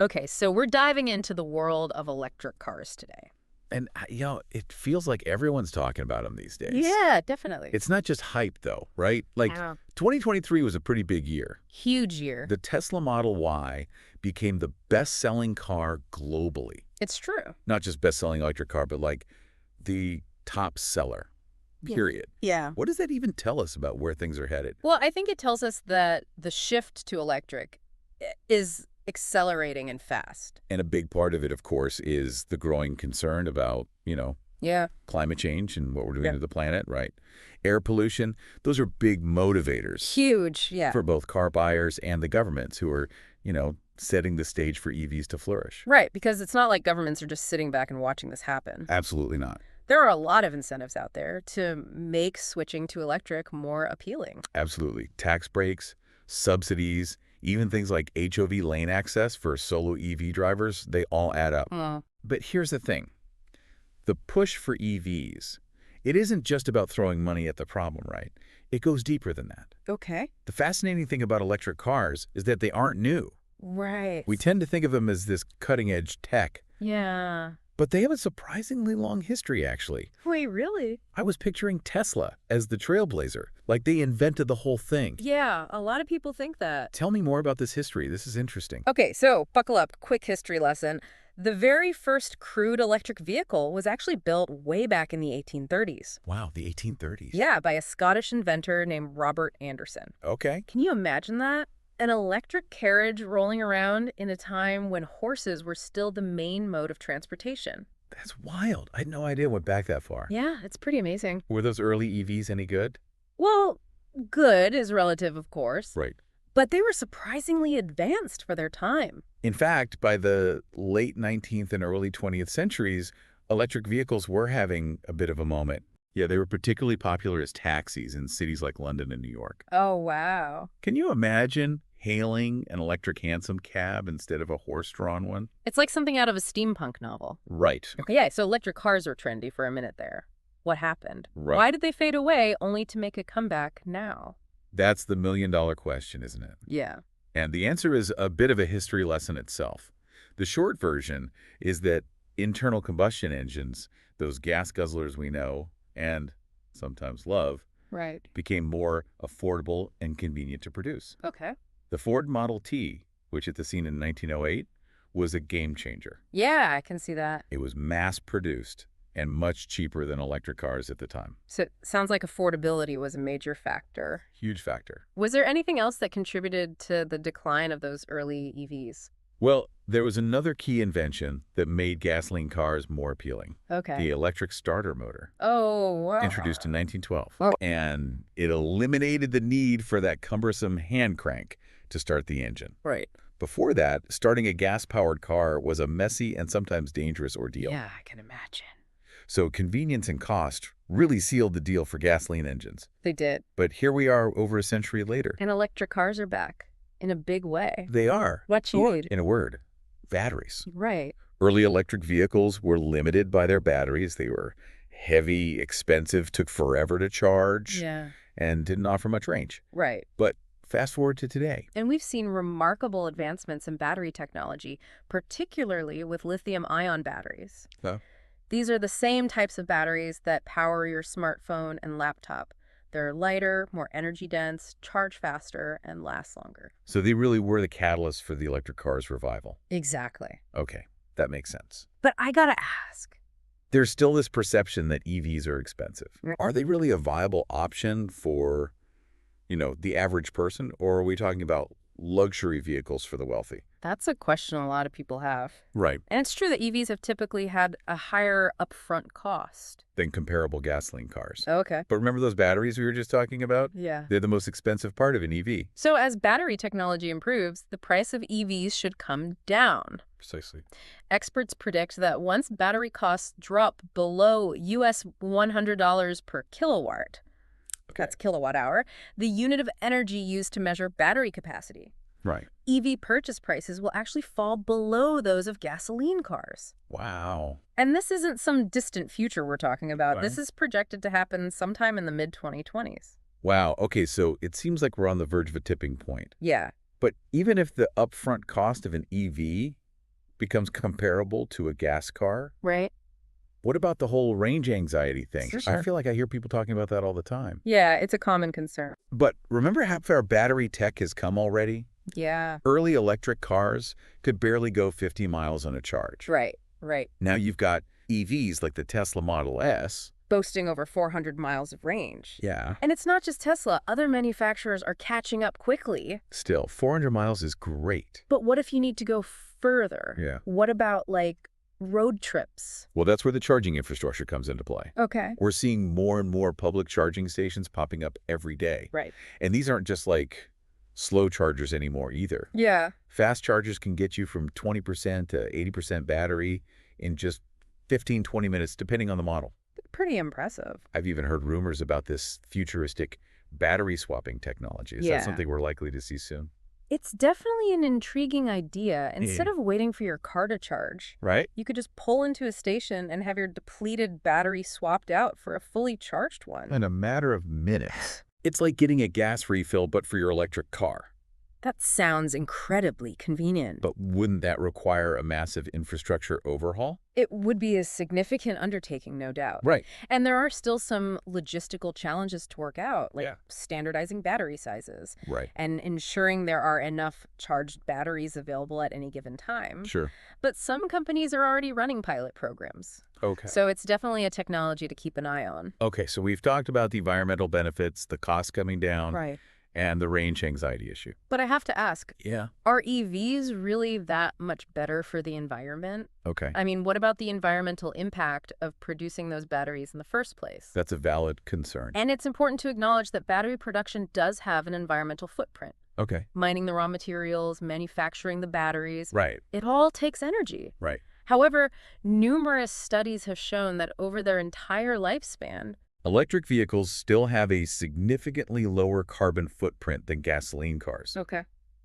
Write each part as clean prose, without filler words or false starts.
Okay, so we're diving into the world of electric cars today. And, it feels like everyone's talking about them these days. Yeah, definitely. It's not just hype, though, right? Like, Yeah. 2023 was a pretty big year. Huge year. The Tesla Model Y became the best-selling car globally. It's true. Not just best-selling electric car, but, like, the top seller, period. Yeah. What does that even tell us about where things are headed? Well, I think it tells us that the shift to electric is accelerating and fast. And a big part of it, of course, is the growing concern about, Yeah. climate change and what we're doing to the planet, right? Air pollution, those are big motivators Huge, yeah. for both car buyers and the governments who are, setting the stage for EVs to flourish. Right, because it's not like governments are just sitting back and watching this happen. Absolutely not. There are a lot of incentives out there to make switching to electric more appealing. Absolutely. Tax breaks, subsidies, even things like HOV lane access for solo EV drivers, they all add up. Oh. But here's the thing. The push for EVs, it isn't just about throwing money at the problem, right? It goes deeper than that. Okay. The fascinating thing about electric cars is that they aren't new. Right. We tend to think of them as this cutting-edge tech, Yeah. but they have a surprisingly long history, actually. Wait, really? I was picturing Tesla as the trailblazer, like they invented the whole thing. Yeah, a lot of people think that. Tell me more about this history. This is interesting. Okay, so buckle up, quick history lesson. The very first crude electric vehicle was actually built way back in the 1830s. Wow, the 1830s. Yeah, by a Scottish inventor named Robert Anderson. Okay. Can you imagine that? An electric carriage rolling around in a time when horses were still the main mode of transportation. That's wild. I had no idea it went back that far. Yeah, it's pretty amazing. Were those early EVs any good? Well, good is relative, of course. Right. But they were surprisingly advanced for their time. In fact, by the late 19th and early 20th centuries, electric vehicles were having a bit of a moment. Yeah, they were particularly popular as taxis in cities like London and New York. Oh, wow. Can you imagine hailing an electric hansom cab instead of a horse-drawn one? It's like something out of a steampunk novel. Right. Okay, yeah, so electric cars were trendy for a minute there. What happened? Right. Why did they fade away only to make a comeback now? That's the million-dollar question, isn't it? Yeah. And the answer is a bit of a history lesson itself. The short version is that internal combustion engines, those gas guzzlers we know and sometimes love, Right. became more affordable and convenient to produce. Okay. The Ford Model T, which hit the scene in 1908, was a game changer. Yeah, I can see that. It was mass-produced and much cheaper than electric cars at the time. So it sounds like affordability was a major factor. Huge factor. Was there anything else that contributed to the decline of those early EVs? Well, there was another key invention that made gasoline cars more appealing. Okay. The electric starter motor, Oh, wow. introduced in 1912. Oh. And it eliminated the need for that cumbersome hand crank to start the engine. Right. Before that, starting a gas-powered car was a messy and sometimes dangerous ordeal. Yeah, I can imagine. So convenience and cost really sealed the deal for gasoline engines. They did. But here we are over a century later. And electric cars are back in a big way. They are. What you need. In a word, batteries. Right. Early electric vehicles were limited by their batteries. They were heavy, expensive, took forever to charge, Yeah. and didn't offer much range. Right. But fast forward to today. And we've seen remarkable advancements in battery technology, particularly with lithium-ion batteries. Huh? These are the same types of batteries that power your smartphone and laptop. They're lighter, more energy dense, charge faster, and last longer. So they really were the catalyst for the electric car's revival. Exactly. Okay, that makes sense. But I gotta ask. There's still this perception that EVs are expensive. Are they really a viable option for, the average person, or are we talking about luxury vehicles for the wealthy? That's a question a lot of people have. Right. And it's true that EVs have typically had a higher upfront cost. Than comparable gasoline cars. Okay. But remember those batteries we were just talking about? Yeah. They're the most expensive part of an EV. So as battery technology improves, the price of EVs should come down. Precisely. Experts predict that once battery costs drop below US $100 per kilowatt, that's kilowatt hour, the unit of energy used to measure battery capacity, Right. EV purchase prices will actually fall below those of gasoline cars. Wow. And this isn't some distant future we're talking about. Right. This is projected to happen sometime in the mid-2020s. Wow. Okay, so it seems like we're on the verge of a tipping point. Yeah. But even if the upfront cost of an EV becomes comparable to a gas car? Right? What about the whole range anxiety thing? I Sure. feel like I hear people talking about that all the time. Yeah, it's a common concern. But remember how far battery tech has come already? Yeah. Early electric cars could barely go 50 miles on a charge. Right. Now you've got EVs like the Tesla Model S. Boasting over 400 miles of range. Yeah. And it's not just Tesla. Other manufacturers are catching up quickly. Still, 400 miles is great. But what if you need to go further? Yeah. What about, like, road trips? Well, that's where the charging infrastructure comes into play. Okay. We're seeing more and more public charging stations popping up every day. Right. And these aren't just like slow chargers anymore either. Yeah. Fast chargers can get you from 20% to 80% battery in just 15, 20 minutes, depending on the model. Pretty impressive. I've even heard rumors about this futuristic battery swapping technology. Is Yeah. that something we're likely to see soon? It's definitely an intriguing idea. Instead of waiting for your car to charge, Right? you could just pull into a station and have your depleted battery swapped out for a fully charged one. In a matter of minutes. It's like getting a gas refill, but for your electric car. That sounds incredibly convenient. But wouldn't that require a massive infrastructure overhaul? It would be a significant undertaking, no doubt. Right. And there are still some logistical challenges to work out, like Yeah. standardizing battery sizes Right. and ensuring there are enough charged batteries available at any given time. Sure. But some companies are already running pilot programs. Okay. So it's definitely a technology to keep an eye on. Okay, so we've talked about the environmental benefits, the cost coming down, Right. and the range anxiety issue. But I have to ask, Yeah. are EVs really that much better for the environment? Okay. I mean, what about the environmental impact of producing those batteries in the first place? That's a valid concern. And it's important to acknowledge that battery production does have an environmental footprint. Okay. Mining the raw materials, manufacturing the batteries. Right. It all takes energy. Right. However, numerous studies have shown that over their entire lifespan, Electric vehicles still have a significantly lower carbon footprint than gasoline cars, okay.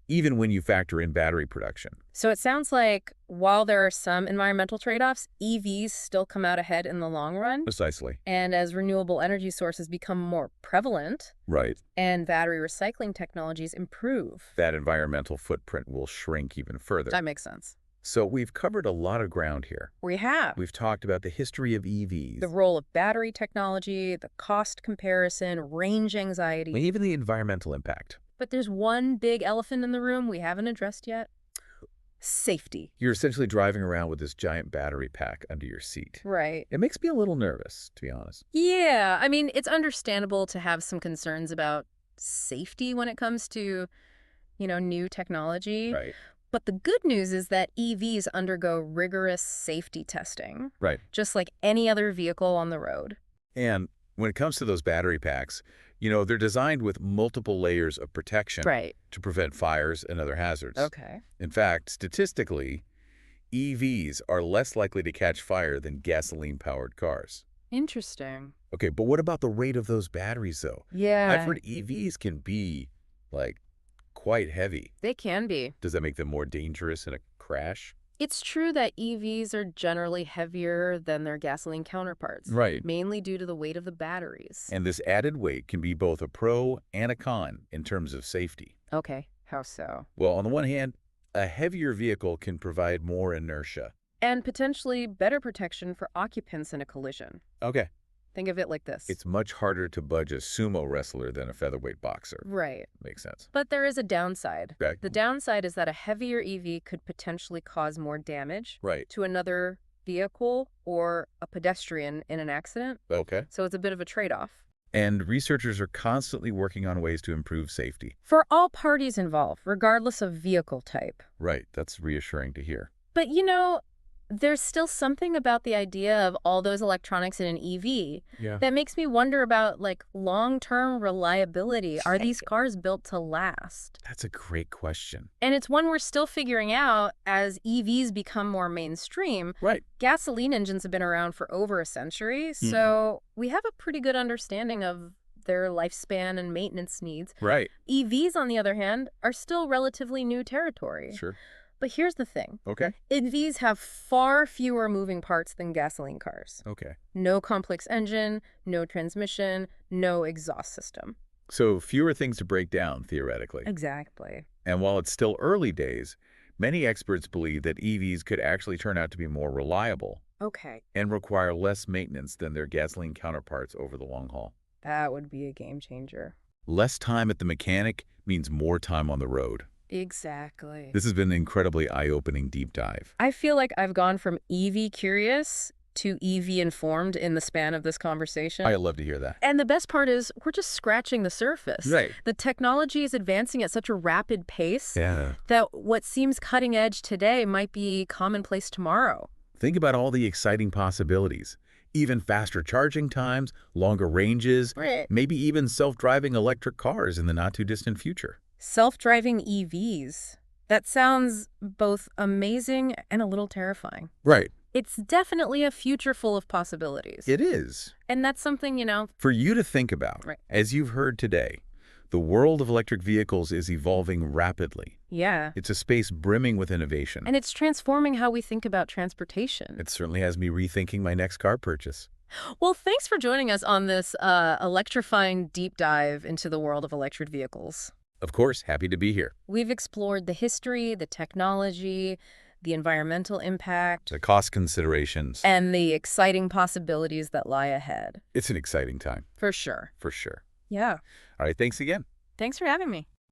even when you factor in battery production. So it sounds like while there are some environmental trade-offs, EVs still come out ahead in the long run. Precisely. And as renewable energy sources become more prevalent Right. and battery recycling technologies improve. That environmental footprint will shrink even further. That makes sense. So we've covered a lot of ground here. We have We've talked about the history of EVs, the role of battery technology, the cost comparison, range anxiety. and even the environmental impact. But there's one big elephant in the room we haven't addressed yet. Safety. You're essentially driving around with this giant battery pack under your seat. Right. It makes me a little nervous, to be honest. Yeah, I mean, it's understandable to have some concerns about safety when it comes to, new technology. Right. But the good news is that EVs undergo rigorous safety testing, Right. just like any other vehicle on the road. And when it comes to those battery packs, they're designed with multiple layers of protection Right. to prevent fires and other hazards. Okay. In fact, statistically, EVs are less likely to catch fire than gasoline-powered cars. Interesting. Okay, but what about the weight of those batteries, though? Yeah. I've heard EVs can be, quite heavy. They can be. Does that make them more dangerous in a crash? It's true that EVs are generally heavier than their gasoline counterparts. Right. Mainly due to the weight of the batteries. And this added weight can be both a pro and a con in terms of safety. Okay. How so? Well, on the one hand, a heavier vehicle can provide more inertia. And potentially better protection for occupants in a collision. Okay. Think of it like this. It's much harder to budge a sumo wrestler than a featherweight boxer. Right. Makes sense. But there is a downside. Okay. The downside is that a heavier EV could potentially cause more damage Right. to another vehicle or a pedestrian in an accident. Okay. So it's a bit of a trade-off. And researchers are constantly working on ways to improve safety. For all parties involved, regardless of vehicle type. Right. That's reassuring to hear. But there's still something about the idea of all those electronics in an EV Yeah. that makes me wonder about long-term reliability. Are these cars built to last? That's a great question. And it's one we're still figuring out as EVs become more mainstream. Right. Gasoline engines have been around for over a century, so we have a pretty good understanding of their lifespan and maintenance needs. Right. EVs, on the other hand, are still relatively new territory. Sure. But here's the thing. Okay. EVs have far fewer moving parts than gasoline cars. Okay. No complex engine, no transmission, no exhaust system. So fewer things to break down, theoretically. Exactly. And while it's still early days, Many experts believe that EVs could actually turn out to be more reliable Okay. and require less maintenance than their gasoline counterparts over the long haul. That would be a game changer. Less time at the mechanic means more time on the road. Exactly. This has been an incredibly eye-opening deep dive. I feel like I've gone from EV curious to EV informed in the span of this conversation. I love to hear that. And the best part is we're just scratching the surface. Right. The technology is advancing at such a rapid pace Yeah. that what seems cutting edge today might be commonplace tomorrow. Think about all the exciting possibilities. Even faster charging times, longer ranges, Right. maybe even self-driving electric cars in the not-too-distant future. Self-driving EVs. That sounds both amazing and a little terrifying. Right. It's definitely a future full of possibilities. It is. And that's something, For you to think about, Right. as you've heard today, the world of electric vehicles is evolving rapidly. Yeah. It's a space brimming with innovation. And it's transforming how we think about transportation. It certainly has me rethinking my next car purchase. Well, thanks for joining us on this electrifying deep dive into the world of electric vehicles. Of course, happy to be here. We've explored the history, the technology, the environmental impact, The cost considerations. and the exciting possibilities that lie ahead. It's an exciting time, For sure. for sure. Yeah. All right, thanks again. Thanks for having me.